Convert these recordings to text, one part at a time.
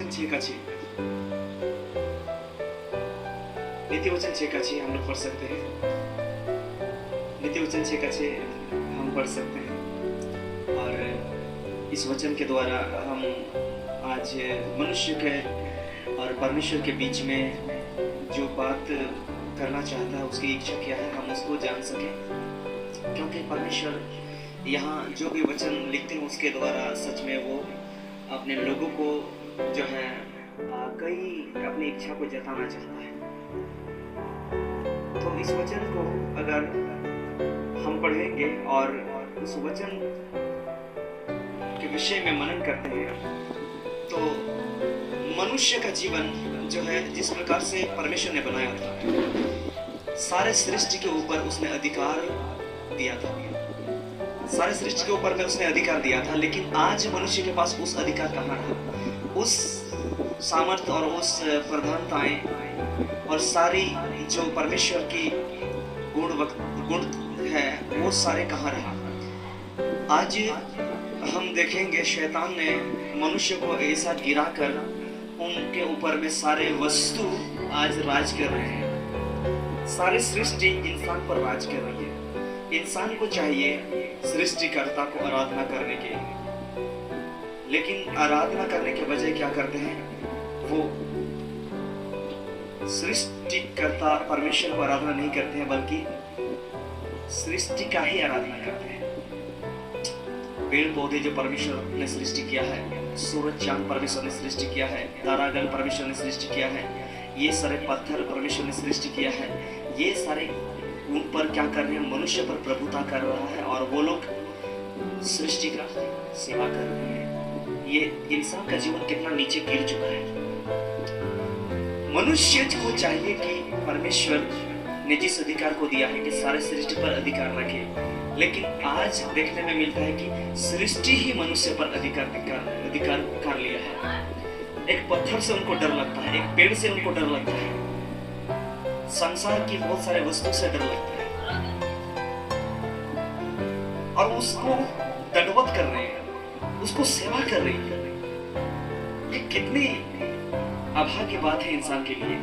छेकाछी नीति वचन छेकाछी हम लोग पढ़ सकते हैं। नीति वचन छेकाछी हम पढ़ सकते हैं और इस वचन के द्वारा हम आज मनुष्य के और परमेश्वर के बीच में जो बात करना चाहता है उसकी इच्छा क्या है हम उसको जान सकें, क्योंकि परमेश्वर यहाँ जो भी वचन लिखते हैं उसके द्वारा सच में वो अपने लोगों को जो है कई अपनी इच्छा को जताना चाहता है। तो इस वचन को अगर हम पढ़ेंगे और उस वचन के विषय में मनन करते हैं तो मनुष्य का जीवन जो है जिस प्रकार से परमेश्वर ने बनाया था, सारे सृष्टि के ऊपर उसने अधिकार दिया था, सारे सृष्टि के ऊपर में उसने अधिकार दिया था, लेकिन आज मनुष्य के पास उस अधिकार कहाँ रहा? उस सामर्थ्य और उस प्रधानताएं और सारी जो परमेश्वर की गुण है वो सारे कहाँ रहा? आज हम देखेंगे शैतान ने मनुष्य को ऐसा गिरा कर उनके ऊपर में सारे वस्तु आज राज कर रहे हैं, सारी सृष्टि इंसान पर राज कर रही है। इंसान को चाहिए सृष्टिकर्ता को आराधना करने के, लेकिन आराधना करने के बजाय क्या करते हैं? वो सृष्टिकर्ता परमेश्वर को आराधना नहीं करते हैं बल्कि सृष्टि का ही आराधना करते हैं। पेड़ पौधे जो परमेश्वर ने सृष्टि किया है, सूरज चांद परमेश्वर ने सृष्टि किया है, तारागण परमेश्वर ने सृष्टि किया है, ये सारे पत्थर परमेश्वर ने सृष्टि किया है, ये सारे उन पर क्या कर रहे हैं? मनुष्य पर प्रभुता कर रहा है और वो लोग सृष्टि का सेवा कर रहे हैं। ये इंसान का जीवन कितना नीचे गिर चुका है। मनुष्य को चाहिए कि परमेश्वर ने जिस अधिकार को दिया है कि सारे सृष्टि पर अधिकार रखे, लेकिन आज देखने में मिलता है कि सृष्टि ही मनुष्य पर अधिकार कर लिया है। एक पत्थर से उनको डर लगता है, एक पेड़ से उनको डर लगता है, संसार की बहुत सारे वस्तु से डर लगता है और उसको दंडवत कर रहे हैं, उसको सेवा कर रहे हैं। ये कितनी अभागी बात है इंसान के लिए।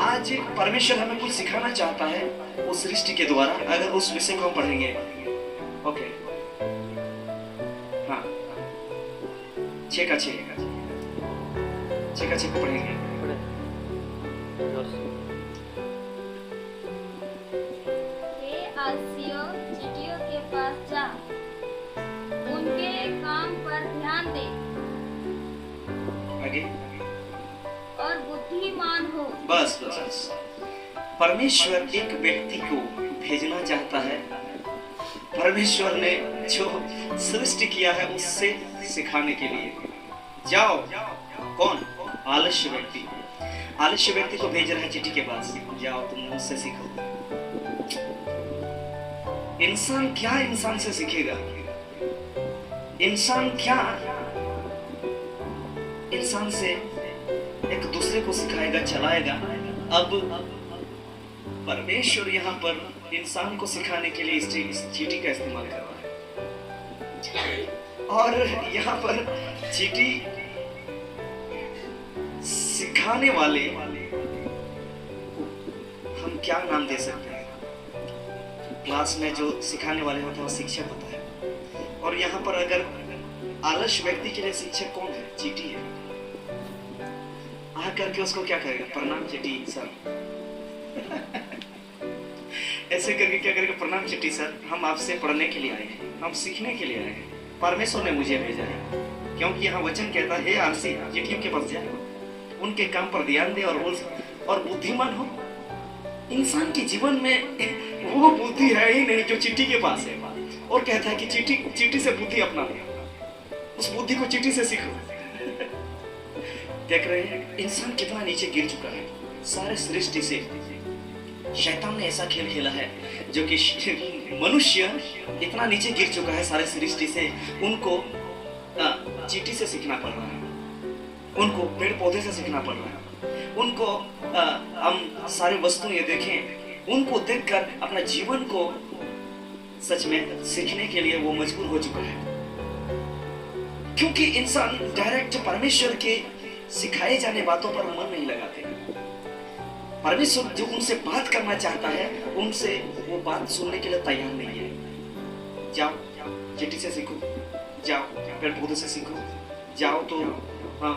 आज परमेश्वर हमें कुछ सिखाना चाहता है उस सृष्टि के द्वारा, अगर उस विषय को हम पढ़ेंगे। ओके, हाँ, छेकाछी को पढ़ेंगे। चींटियों के पास जा, उनके काम पर ध्यान दे। आगे और बुद्धिमान हो। बस परमेश्वर एक व्यक्ति को भेजना चाहता है। परमेश्वर ने जो सृष्टि किया है उससे सिखाने के लिए। जाओ, कौन? आलस्य व्यक्ति को भेज रहा है चींटी के पास, जाओ तुम मुझसे सीखो। इंसान क्या इंसान से सीखेगा? इंसान क्या इंसान से एक दूसरे को सिखाएगा, चलाएगा? अब परमेश्वर यहाँ पर इंसान को सिखाने के लिए इस चींटी का इस्तेमाल कर रहा है और यहाँ पर चींटी सिखाने वाले हम क्या नाम दे सकते हैं? क्लास में जो सिखाने वाले होते हैं वो शिक्षक होता है, और यहाँ पर अगर आलस्य व्यक्ति के लिए शिक्षक कौन है? चींटी है। आ करके उसको क्या करेगा? प्रणाम चींटी सर। ऐसे करके क्या करेगा? प्रणाम चींटी सर, हम आपसे पढ़ने के लिए आए हैं, हम सीखने के लिए आए हैं, परमेश्वर ने मुझे भेजा है। क्योंकि यहाँ वचन कहता है, हे आलसी, चींटियों के पास जाओ, उनके काम पर ध्यान दे और बुद्धिमान हो। इंसान के जीवन में वो बुद्धि है ही नहीं जो चींटी के पास है, और कहता है कि चींटी से बुद्धि अपना ले, उस बुद्धि को चींटी से सीखो। देख रहे हैं इंसान कितना नीचे गिर चुका है। सारे सृष्टि से शैतान ने ऐसा खेल खेला है जो कि मनुष्य इतना नीचे गिर चुका है सारे सृष्टि से, उनको चींटी से सीखना पड़ रहा है, उनको पेड़ पौधे से सीखना पड़ रहा है, उनको हम सारे वस्तु ये देखें, उनको देखकर अपना जीवन को सच में सीखने के लिए वो मजबूर हो चुका है। क्योंकि इंसान डायरेक्ट परमेश्वर के सिखाए जाने बातों पर मन नहीं लगाते। परमेश्वर जो उनसे बात करना चाहता है उनसे वो बात सुनने के लिए तैयार नहीं है। जाओ चिट्ठी से सीखो, जाओ पेड़ पौधे से सीखो, जाओ तो हाँ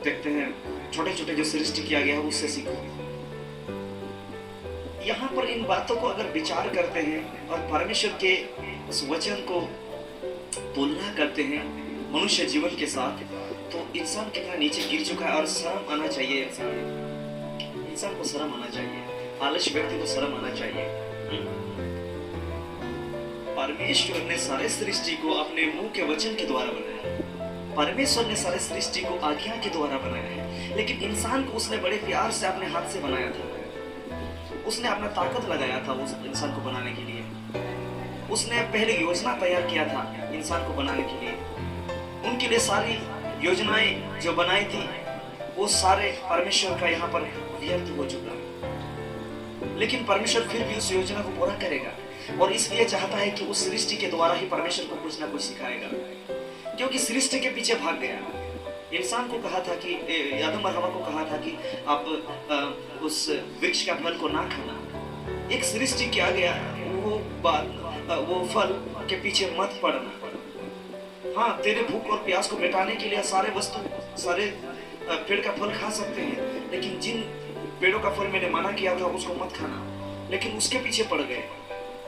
देखते हैं छोटे छोटे जो सृष्टि किया गया है उससे सीखो। यहाँ पर इन बातों को अगर विचार करते हैं और परमेश्वर के उस वचन को तुलना करते हैं मनुष्य जीवन के साथ, तो इंसान कितना नीचे गिर चुका है। और शर्म आना चाहिए, इंसान को शर्म आना चाहिए, आलस्य व्यक्ति को शर्म आना चाहिए। परमेश्वर ने सारे सृष्टि को अपने मुंह के वचन के द्वारा बनाया। परमेश्वर ने सारे सृष्टि को आज्ञा के द्वारा बनाया है, लेकिन इंसान को उसने बड़े प्यार से अपने हाथ से बनाया था। उसने अपना ताकत लगाया था उस इंसान को बनाने के लिए। उसने पहले योजना तैयार किया था इंसान को बनाने के लिए। उनके लिए सारी योजनाएं जो बनाई थी वो सारे परमेश्वर का यहाँ पर व्यर्थ हो चुका है। लेकिन परमेश्वर फिर भी उस योजना को पूरा करेगा और इसलिए चाहता है कि उस सृष्टि के द्वारा ही परमेश्वर को कुछ ना कुछ सिखाएगा। क्योंकि सृष्टि के पीछे भाग गया। इंसान को कहा था कि आदम और हवा को कहा था कि आप उस वृक्ष का फल को ना खाना। एक सृष्टि किया गया, वो फल के पीछे मत पड़ना। हाँ, तेरे भूख और प्यास को मिटाने के लिए सारे पेड़ का फल खा सकते हैं, लेकिन जिन पेड़ों का फल मैंने मना किया था उसको मत खाना। लेकिन उसके पीछे पड़ गए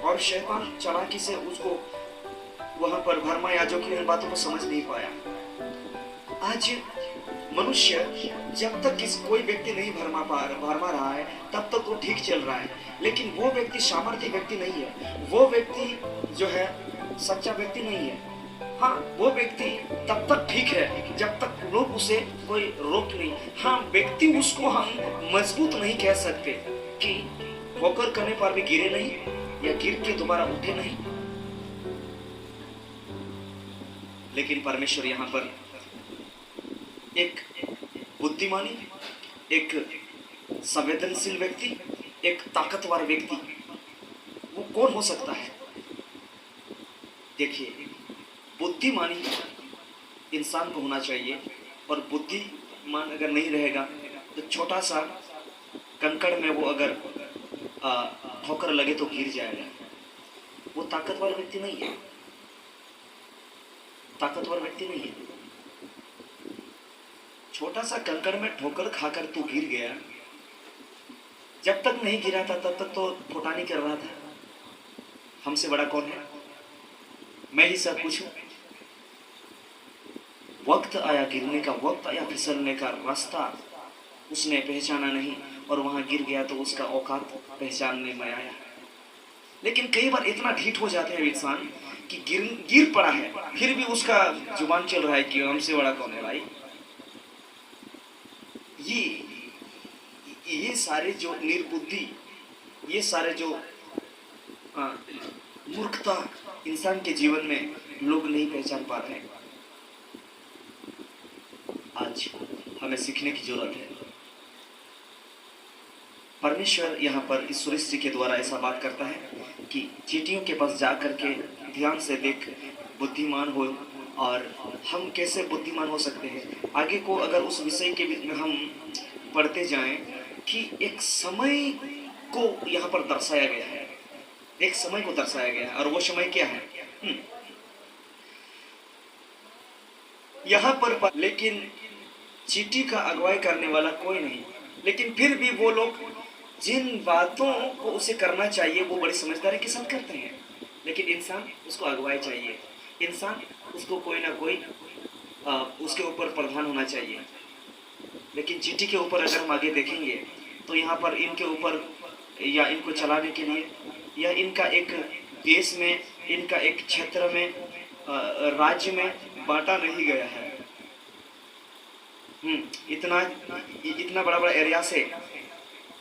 और शैतान चालाकी से उसको वहां पर भरमाया, जो कि इन बातों को समझ नहीं पाया। आज मनुष्य जब तक कोई व्यक्ति नहीं भरमा रहा है तब तक वो ठीक चल रहा है, लेकिन वो व्यक्ति सामर्थ्य व्यक्ति नहीं है। वो व्यक्ति जो है सच्चा व्यक्ति नहीं है। हाँ, वो व्यक्ति तब तक ठीक है जब तक लोग उसे कोई रोक नहीं। हाँ, व्यक्ति उसको हम मजबूत नहीं कह सकते कि ठोकर करने पर भी गिरे नहीं या गिर के दोबारा उठे नहीं। लेकिन परमेश्वर यहाँ पर एक बुद्धिमानी, एक संवेदनशील व्यक्ति, एक ताकतवर व्यक्ति, वो कौन हो सकता है? देखिए, बुद्धिमानी इंसान को होना चाहिए, और बुद्धिमान अगर नहीं रहेगा तो छोटा सा कंकड़ में वो अगर ठोकर लगे तो गिर जाएगा। वो ताकतवर व्यक्ति नहीं है, ताकतवर व्यक्ति नहीं है। छोटा सा कंकड़ में ठोकर खाकर तू गिर गया, जब तक नहीं गिरा था तब तक तो फुटानी कर रहा था। हमसे बड़ा कौन है? मैं ही सब कुछ हूं। वक्त आया गिरने का, वक्त आया फिसलने का, रास्ता उसने पहचाना नहीं और वहां गिर गया तो उसका औकात पहचानने में आया। लेकिन कई बार इतना ढीठ हो जाते हैं इंसान कि गिर पड़ा है फिर भी उसका जुबान चल रहा है कि हमसे बड़ा कौन है भाई। ये सारे जो निर्बुद्धि, ये सारे जो मूर्खता इंसान के जीवन में लोग नहीं पहचान पा रहे हैं। आज हमें सीखने की जरूरत है। परमेश्वर यहाँ पर इस सृष्टि के द्वारा ऐसा बात करता है कि चींटियों के पास जा करके ध्यान से देख, बुद्धिमान हो। और हम कैसे बुद्धिमान हो सकते हैं? आगे को अगर उस विषय के बीच में हम पढ़ते जाएं कि एक समय को यहाँ पर दर्शाया गया है, एक समय को दर्शाया गया है, और वो समय क्या है? यहाँ पर लेकिन चींटी का अगुवाई करने वाला कोई नहीं। लेकिन फिर भी वो लोग जिन बातों को उसे करना चाहिए वो बड़ी समझदारी के साथ करते हैं, लेकिन इंसान उसको अगुवाई चाहिए। इंसान उसको कोई ना कोई उसके ऊपर प्रधान होना चाहिए। लेकिन चींटी के ऊपर अगर हम आगे देखेंगे तो यहाँ पर इनके ऊपर या इनको चलाने के लिए या इनका एक देश में, इनका एक क्षेत्र में, राज्य में बांटा नहीं गया है। इतना बड़ा बड़ा एरिया से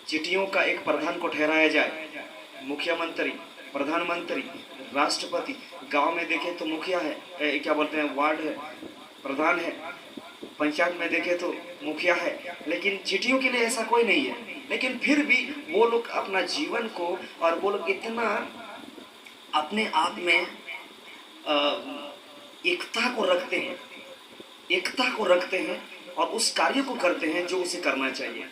चींटियों का एक प्रधान को ठहराया जाए। मुख्यमंत्री, प्रधानमंत्री, राष्ट्रपति, गांव में देखें तो मुखिया है, क्या बोलते हैं, वार्ड है, प्रधान है, पंचायत में देखें तो मुखिया है। लेकिन चींटियों के लिए ऐसा कोई नहीं है। लेकिन फिर भी वो लोग अपना जीवन को, और वो लोग इतना अपने आप में एकता को रखते हैं, एकता को रखते हैं और उस कार्य को करते हैं जो उसे करना चाहिए।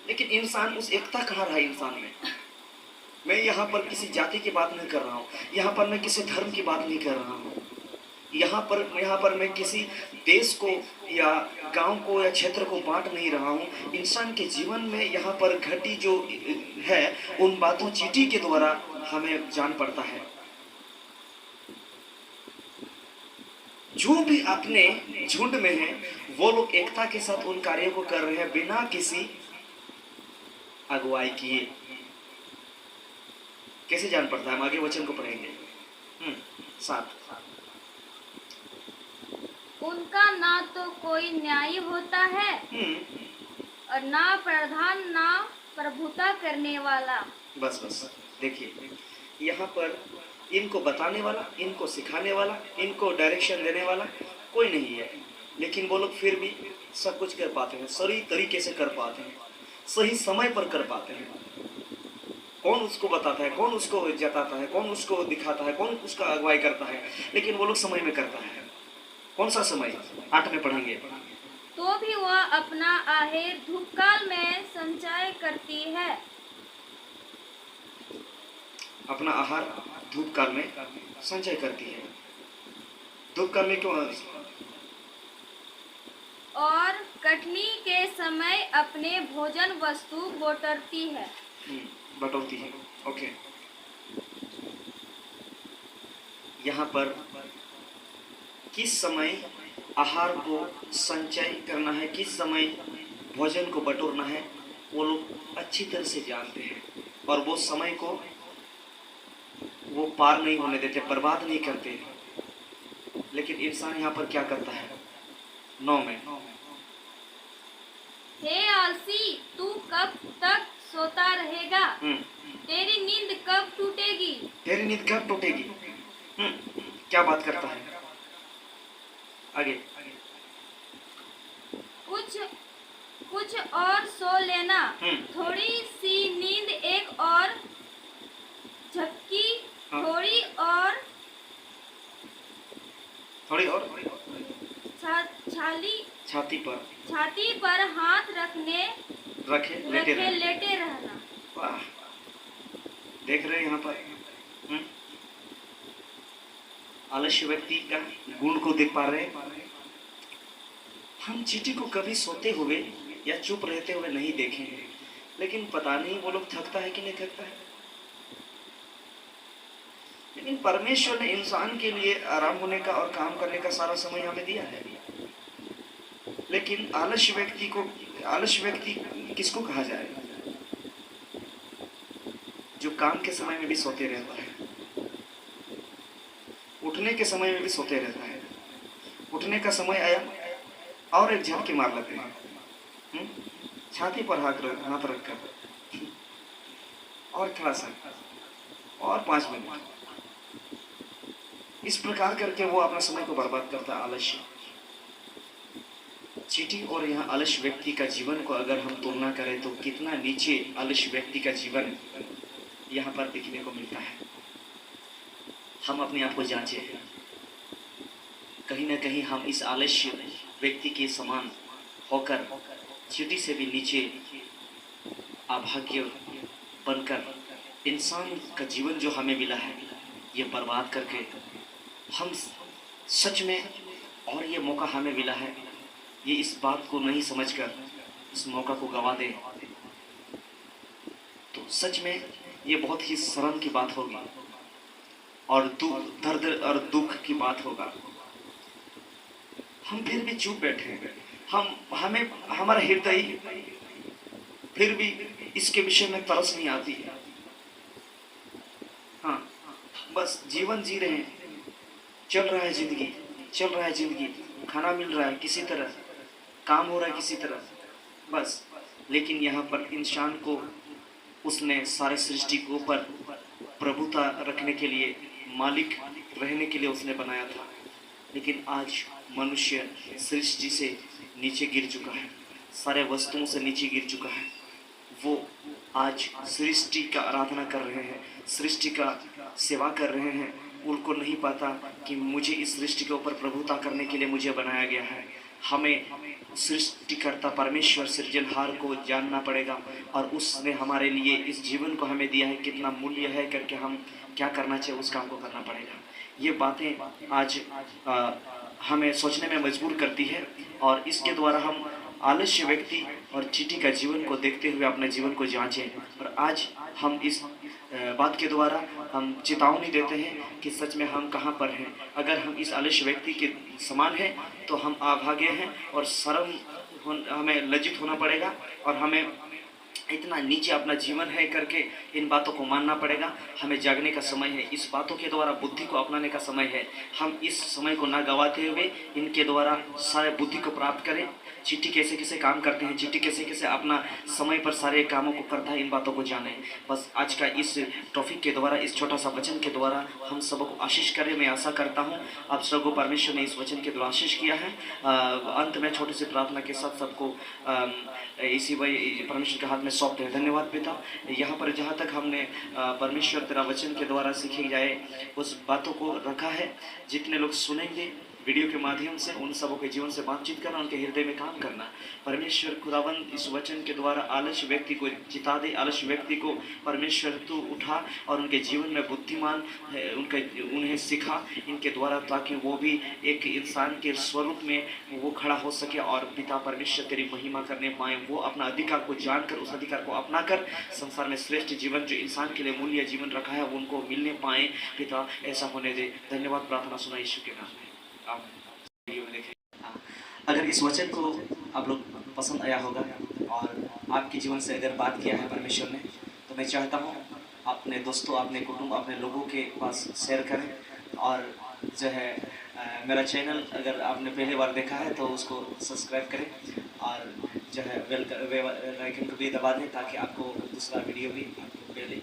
लेकिन इंसान उस एकता कहाँ रहा इंसान में। मैं यहाँ पर किसी जाति की बात नहीं कर रहा हूँ, यहाँ पर मैं किसी धर्म की बात नहीं कर रहा हूँ, यहाँ पर मैं किसी देश को या गांव को या क्षेत्र को बांट नहीं रहा हूँ। इंसान के जीवन में यहाँ पर घटी जो है उन बातों चींटी के द्वारा हमें जान पड़ता है। जो भी अपने झुंड में है वो लोग एकता के साथ उन कार्यों को कर रहे हैं बिना किसी अगुवाई किए। कैसे जान पड़ता है? हम आगे वचन को पढ़ेंगे। 7 उनका ना तो कोई न्याय होता है और ना प्रधान ना प्रभुता करने वाला। बस देखिए, यहाँ पर इनको बताने वाला, इनको सिखाने वाला, इनको डायरेक्शन देने वाला कोई नहीं है, लेकिन वो लोग फिर भी सब कुछ कर पाते हैं, सही तरीके से कर पाते हैं, सही समय पर कर पाते हैं। कौन उसको बताता है, कौन उसको जताता है, कौन उसको दिखाता है, कौन उसका अगुवाई करता है, लेकिन वो लोग समय में करता है। कौन सा समय? 8 में पढ़ेंगे। तो भी वह अपना आहेर धूपकाल में संचय करती है। अपना आहार धूप काल में संचय करती है। धूप काल में क्यों? और कटनी के समय अपने भोजन वस्तु बटोरती है। बटोरती है। ओके, यहाँ पर किस समय आहार को संचय करना है, किस समय भोजन को बटोरना है, वो लोग अच्छी तरह से जानते हैं और वो समय को वो पार नहीं होने देते, बर्बाद नहीं करते। लेकिन इंसान यहाँ पर क्या करता है? 9 में, हे आलसी, तू कब तक सोता रहेगा? तेरी नींद कब टूटेगी? तेरी नींद कब टूटेगी? क्या बात करता है? आगे, कुछ और सो लेना, थोड़ी सी नींद एक और झपकी, थोड़ी और छाती पर हाथ रखे लेटे रहना। वाह, देख रहे हैं यहाँ पर आलस्य व्यक्ति का गुण को देख पा रहे हैं। हम चींटी को कभी सोते हुए या चुप रहते हुए नहीं देखे हैं, लेकिन पता नहीं वो लोग थकता है कि नहीं थकता है। लेकिन परमेश्वर ने इंसान के लिए आराम होने का और काम करने का सारा समय हमें दिया है। लेकिन आलस्य व्यक्ति किसको कहा जाए? जो काम के समय में भी सोते रहता है, उठने के समय में भी सोते रहता है। उठने का समय आया और एक झपकी मार लेते हैं, छाती पर हाथ रखकर, और थोड़ा सा, और 5 मिनट। इस प्रकार करके वो अपना समय को बर्बाद करता है, आलस्य। चींटी और यहाँ आलस्य व्यक्ति का जीवन को अगर हम तुलना करें तो कितना नीचे आलस्य व्यक्ति का जीवन यहाँ पर देखने को मिलता है। हम अपने आप को जांचें, कहीं ना कहीं हम इस आलस्य व्यक्ति के समान होकर चींटी से भी नीचे अभाग्य बनकर इंसान का जीवन जो हमें मिला है ये बर्बाद करके हम सच में, और ये मौका हमें मिला है, ये इस बात को नहीं समझकर इस मौका को गवा दें तो सच में ये बहुत ही शर्म की बात होगी और दर्द और दुख की बात होगा। हम फिर भी चुप बैठे हैं, हमारा हृदय फिर भी इसके विषय में तरस नहीं आती है। हाँ, बस जीवन जी रहे हैं, चल रहा है जिंदगी, खाना मिल रहा है किसी तरह, काम हो रहा है किसी तरह, बस। लेकिन यहाँ पर इंसान को उसने सारे सृष्टि के ऊपर प्रभुता रखने के लिए, मालिक रहने के लिए उसने बनाया था। लेकिन आज मनुष्य सृष्टि से नीचे गिर चुका है, सारे वस्तुओं से नीचे गिर चुका है। वो आज सृष्टि का आराधना कर रहे हैं, सृष्टि का सेवा कर रहे हैं, उनको नहीं पता कि मुझे इस सृष्टि के ऊपर प्रभुता करने के लिए मुझे बनाया गया है। हमें सृष्टिकर्ता परमेश्वर सृजनहार को जानना पड़ेगा और उसने हमारे लिए इस जीवन को हमें दिया है, कितना मूल्य है करके हम क्या करना चाहिए उस काम को करना पड़ेगा। ये बातें आज हमें सोचने में मजबूर करती है और इसके द्वारा हम आलस्य व्यक्ति और चींटी का जीवन को देखते हुए अपने जीवन को जांचें। और आज हम इस बात के द्वारा हम चेतावनी देते हैं कि सच में हम कहाँ पर हैं। अगर हम इस आलस्य व्यक्ति के समान हैं तो हम अभागे हैं और हमें लज्जित होना पड़ेगा और हमें इतना नीचे अपना जीवन है करके इन बातों को मानना पड़ेगा। हमें जागने का समय है, इस बातों के द्वारा बुद्धि को अपनाने का समय है। हम इस समय को ना गवाते हुए इनके द्वारा सारे बुद्धि को प्राप्त करें। चींटी कैसे कैसे काम करते हैं, चींटी कैसे कैसे अपना समय पर सारे कामों को करता है, इन बातों को जानें। बस आज का इस टॉपिक के द्वारा, इस छोटा सा वचन के द्वारा हम सबको आशीष करें। मैं आशा करता हूँ आप सबको परमेश्वर ने इस वचन के द्वारा आशीष किया है। अंत में छोटी सी प्रार्थना के साथ सबको इसी वही परमेश्वर के हाथ में सौंपते हैं। धन्यवाद पिता, यहाँ पर जहाँ तक हमने परमेश्वर तेरा वचन के द्वारा सीखे जाए उस बातों को रखा है। जितने लोग सुनेंगे वीडियो के माध्यम से, उन सबों के जीवन से बातचीत करना, उनके हृदय में काम करना। परमेश्वर खुदावंद इस वचन के द्वारा आलस्य व्यक्ति को जिता दे, आलस्य व्यक्ति को परमेश्वर तू उठा और उनके जीवन में बुद्धिमान उन्हें सिखा इनके द्वारा, ताकि वो भी एक इंसान के स्वरूप में वो खड़ा हो सके और पिता परमेश्वर तेरी महिमा करने पाए। वो अपना अधिकार को जानकर, उस अधिकार को अपना कर संसार में श्रेष्ठ जीवन जो इंसान के लिए मूल्य जीवन रखा है उनको मिलने पाए। पिता ऐसा होने दे। धन्यवाद, प्रार्थना सुना यीशु के नाम में। आप वीडियो में देखें। अगर इस वचन को आप लोग पसंद आया होगा और आपके जीवन से अगर बात किया है परमेश्वर ने, तो मैं चाहता हूँ अपने दोस्तों, अपने कुटुंब, अपने लोगों के पास शेयर करें। और जो है मेरा चैनल अगर आपने पहली बार देखा है तो उसको सब्सक्राइब करें और जो है बेल आइकन को भी दबा दें ताकि आपको दूसरा वीडियो भी आपको मिले।